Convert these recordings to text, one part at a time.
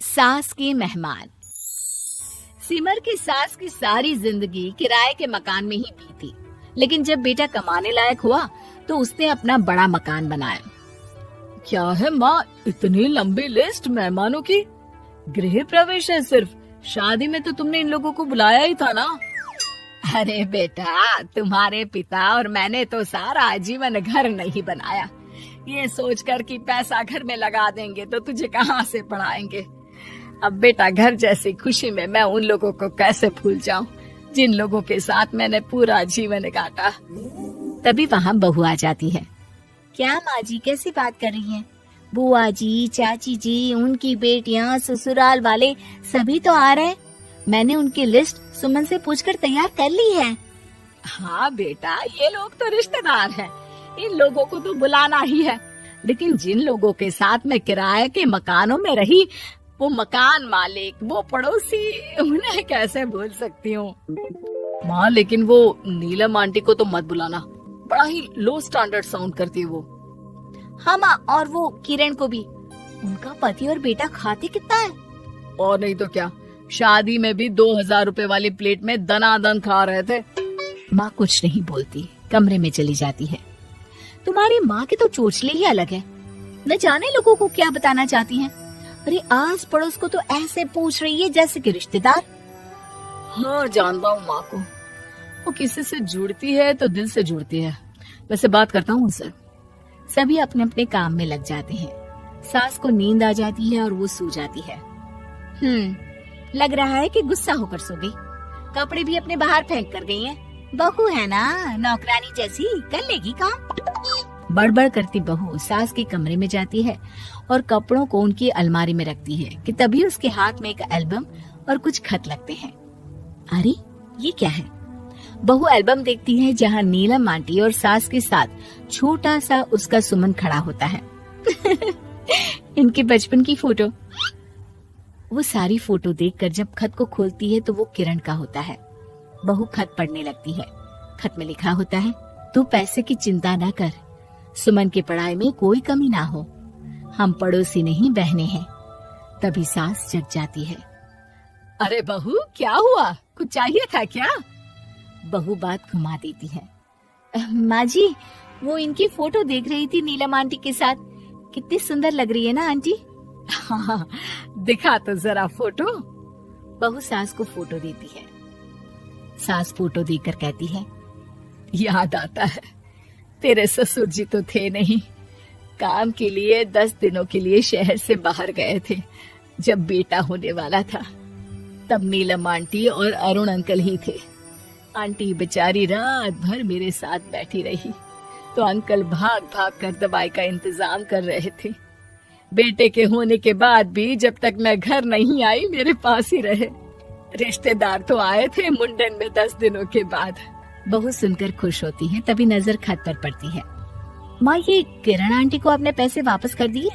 सास के मेहमान। सिमर की सास की सारी जिंदगी किराए के मकान में ही बीती, लेकिन जब बेटा कमाने लायक हुआ तो उसने अपना बड़ा मकान बनाया। क्या है माँ, इतनी लंबी लिस्ट मेहमानों की? गृह प्रवेश है सिर्फ, शादी में तो तुमने इन लोगों को बुलाया ही था ना। अरे बेटा, तुम्हारे पिता और मैंने तो सारा आजीवन घर नहीं बनाया, ये सोचकर कि पैसा घर में लगा देंगे तो तुझे कहाँ से पढ़ाएंगे। अब बेटा, घर जैसी खुशी में मैं उन लोगों को कैसे भूल जाऊं जिन लोगों के साथ मैंने पूरा जीवन काटा। तभी वहाँ बहू आ जाती है। क्या माँ जी, कैसी बात कर रही हैं? बुआ जी, चाची जी, उनकी बेटियाँ, ससुराल वाले सभी तो आ रहे हैं। मैंने उनकी लिस्ट सुमन से पूछकर तैयार कर ली है। हाँ बेटा, ये लोग तो रिश्तेदार हैं, इन लोगों को तो बुलाना ही है, लेकिन जिन लोगों के साथ मैं किराए के मकानों में रही, वो मकान मालिक, वो पड़ोसी, उन्हें कैसे भूल सकती हूँ। माँ, लेकिन वो नीलम आंटी को तो मत बुलाना, बड़ा ही लो स्टैंडर्ड साउंड करती है वो। हाँ माँ, और वो किरण को भी। उनका पति और बेटा खाते कितना है। और नहीं तो क्या, शादी में भी 2000 रुपए वाली प्लेट में दनादन खा रहे थे। माँ कुछ नहीं बोलती, कमरे में चली जाती है। तुम्हारी माँ की तो चोचले ही अलग है, न जाने लोगों को क्या बताना चाहती हैं। अरे आस पड़ोस को तो ऐसे पूछ रही है जैसे कि रिश्तेदार। हाँ जानता हूँ माँ को, वो किसी से जुड़ती है तो दिल से जुड़ती है। वैसे बात करता हूँ उनसे। सभी अपने अपने काम में लग जाते हैं। सास को नींद आ जाती है और वो सो जाती है। लग रहा है कि गुस्सा होकर सो गई। कपड़े भी अपने बाहर फेंक कर गई हैं। बहू है ना, नौकरानी जैसी, कर लेगी काम। बड़बड़ करती बहू सास के कमरे में जाती है और कपड़ों को उनकी अलमारी में रखती है कि तभी उसके हाथ में एक एल्बम और कुछ खत लगते हैं। अरे ये क्या है? बहू एल्बम देखती है जहाँ नीलम आंटी और सास के साथ छोटा सा उसका सुमन खड़ा होता है। इनके बचपन की फोटो। वो सारी फोटो देखकर जब खत को खोलती है तो वो किरण का होता है। बहू खत पढ़ने लगती है। खत में लिखा होता है, तू पैसे की चिंता ना कर, सुमन की पढ़ाई में कोई कमी ना हो, हम पड़ोसी नहीं बहने हैं। तभी सास जग जाती है। अरे बहू, क्या हुआ? कुछ चाहिए था क्या? बहू बात घुमा देती है। माँ जी, वो इनकी फोटो देख रही थी नीलम आंटी के साथ। कितनी सुंदर लग रही है ना आंटी? हाँ, दिखा तो जरा फोटो। बहू सास को फोटो देती है। सास फोटो देखकर कहती है, याद आता है, तेरे ससुर जी तो थे नहीं, काम के लिए 10 दिनों के लिए शहर से बाहर गए थे। जब बेटा होने वाला था तब नीलम आंटी और अरुण अंकल ही थे। आंटी बेचारी रात भर मेरे साथ बैठी रही तो अंकल भाग भाग कर दवाई का इंतजाम कर रहे थे। बेटे के होने के बाद भी जब तक मैं घर नहीं आई मेरे पास ही रहे। रिश्तेदार तो आए थे मुंडन में 10 दिनों के बाद। बहू सुनकर खुश होती है। तभी नजर खत पर पड़ती है। माँ, ये किरण आंटी को अपने पैसे वापस कर दिए?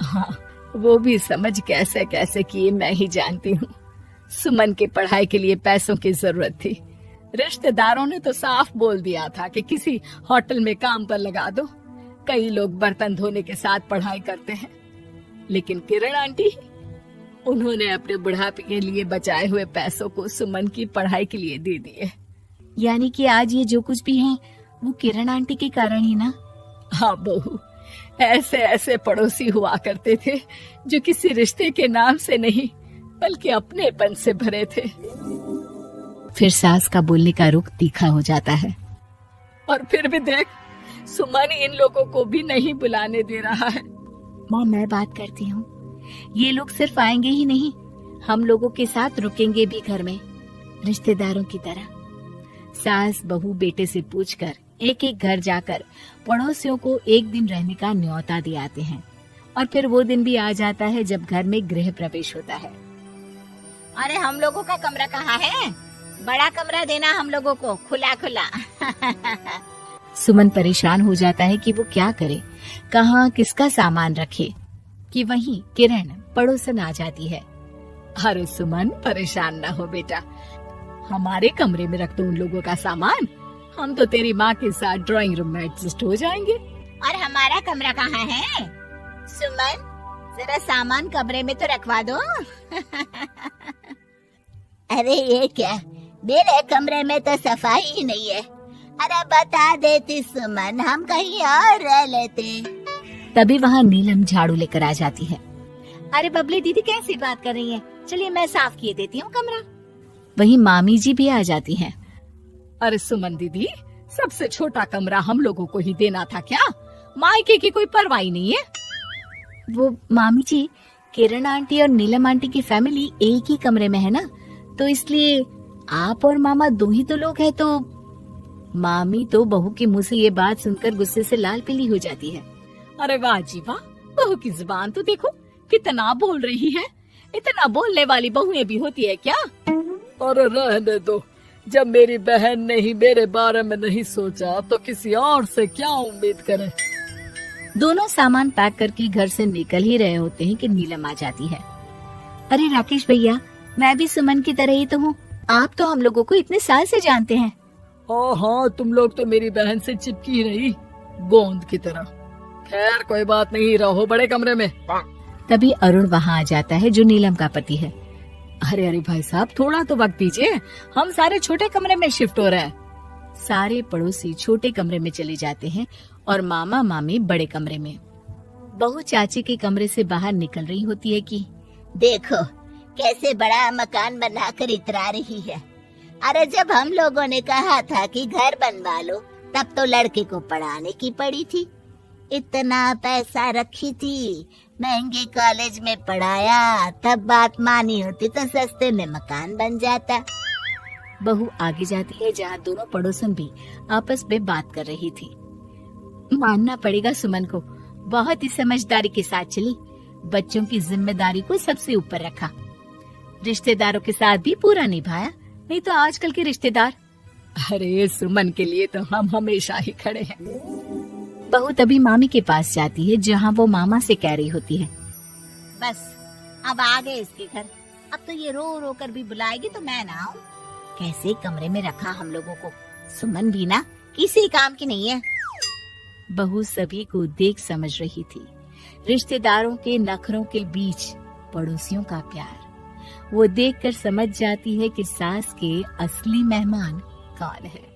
हाँ, वो भी समझ कैसे कैसे किए मैं ही जानती हूँ। सुमन की पढ़ाई के लिए पैसों की जरूरत थी। रिश्तेदारों ने तो साफ बोल दिया था कि किसी होटल में काम पर लगा दो। कई लोग बर्तन धोने के साथ पढ़ाई करते हैं, लेकिन किरण आंटी, उन्होंने अपने बुढ़ापे के लिए बचाए हुए पैसों को सुमन की पढ़ाई के लिए दे दिए। यानी कि आज ये जो कुछ भी है वो किरण आंटी के कारण ही ना? हाँ बहू, ऐसे ऐसे पड़ोसी हुआ करते थे जो किसी रिश्ते के नाम से नहीं बल्कि अपनेपन से भरे थे। फिर सास का बोलने का रुख तीखा हो जाता है। और फिर भी देख, सुमन इन लोगों को भी नहीं बुलाने दे रहा है। माँ, मैं बात करती हूँ, ये लोग सिर्फ आएंगे ही नहीं, हम लोगों के साथ रुकेंगे भी घर में, रिश्तेदारों की तरह। सास बहू बेटे से पूछकर एक एक घर जाकर पड़ोसियों को एक दिन रहने का न्योता दे आते हैं। और फिर वो दिन भी आ जाता है जब घर में गृह प्रवेश होता है। अरे हम लोगों का कमरा कहाँ है? बड़ा कमरा देना हम लोगों को, खुला खुला। सुमन परेशान हो जाता है कि वो क्या करे, कहाँ किसका सामान रखे, कि वहीं किरण पड़ोसन आ जाती है। अरे सुमन, परेशान ना हो बेटा, हमारे कमरे में रख दो उन लोगों का सामान, हम तो तेरी माँ के साथ ड्राइंग रूम में एडजस्ट हो जाएंगे। और हमारा कमरा कहाँ है? सुमन, जरा सामान कमरे में तो रखवा दो। अरे ये क्या, मेरे कमरे में तो सफाई ही नहीं है। अरे बता देती सुमन, हम कहीं और रह लेते। तभी वहाँ नीलम झाड़ू लेकर आ जाती है। अरे बबली दीदी कैसी बात कर रही है, चलिए मैं साफ किए देती हूँ कमरा। वहीं मामी जी भी आ जाती हैं। अरे सुमन दीदी, सबसे छोटा कमरा हम लोगों को ही देना था क्या? मायके की कोई परवाह नहीं है। वो मामी जी, किरण आंटी और नीलम आंटी की फैमिली एक ही कमरे में है ना, तो इसलिए आप और मामा दो ही तो लोग हैं। तो मामी तो बहू के मुंह से ये बात सुनकर गुस्से से लाल पीली हो जाती है। अरे वाह जी वाह, बहू की जुबान तो देखो कितना बोल रही है। इतना बोलने वाली बहुएं भी होती है क्या? अरे रहने दो, जब मेरी बहन ने ही मेरे बारे में नहीं सोचा तो किसी और से क्या उम्मीद करें। दोनों सामान पैक करके घर से निकल ही रहे होते हैं कि नीलम आ जाती है। अरे राकेश भैया, मैं भी सुमन की तरह ही तो हूँ। आप तो हम लोगों को इतने साल से जानते हैं। हाँ, तुम लोग तो मेरी बहन से चिपकी रही गोंद की तरह। खैर कोई बात नहीं, रहो बड़े कमरे में। तभी अरुण वहाँ आ जाता है, जो नीलम का पति है। अरे अरे भाई साहब, थोड़ा तो वक्त दीजिए, हम सारे छोटे कमरे में शिफ्ट हो रहे हैं। सारे पड़ोसी छोटे कमरे में चले जाते हैं और मामा मामी बड़े कमरे में। बहू चाची के कमरे से बाहर निकल रही होती है कि देखो कैसे बड़ा मकान बनाकर इतरा रही है। अरे जब हम लोगों ने कहा था कि घर बनवा लो, तब तो लड़के को पढ़ाने की पड़ी थी। इतना पैसा रखी थी, महंगे कॉलेज में पढ़ाया, तब बात मानी होती तो सस्ते में मकान बन जाता। बहू आगे जाती है जहाँ दोनों पड़ोसन भी आपस में बात कर रही थी। मानना पड़ेगा सुमन को, बहुत ही समझदारी के साथ चली। बच्चों की जिम्मेदारी को सबसे ऊपर रखा, रिश्तेदारों के साथ भी पूरा निभाया। नहीं तो आजकल के रिश्तेदार। अरे सुमन के लिए तो हम हमेशा ही खड़े हैं। बहू तभी मामी के पास जाती है, जहाँ वो मामा से कह रही होती है, बस अब आ गए इसके घर। अब तो ये रो रो कर भी बुलाएगी तो मैं ना आऊं। कैसे कमरे में रखा हम लोगों को। सुमन भी ना किसी काम की नहीं है। बहू सभी को देख समझ रही थी, रिश्तेदारों के नखरों के बीच पड़ोसियों का प्यार। वो देखकर समझ जाती है कि सास के असली मेहमान कौन है।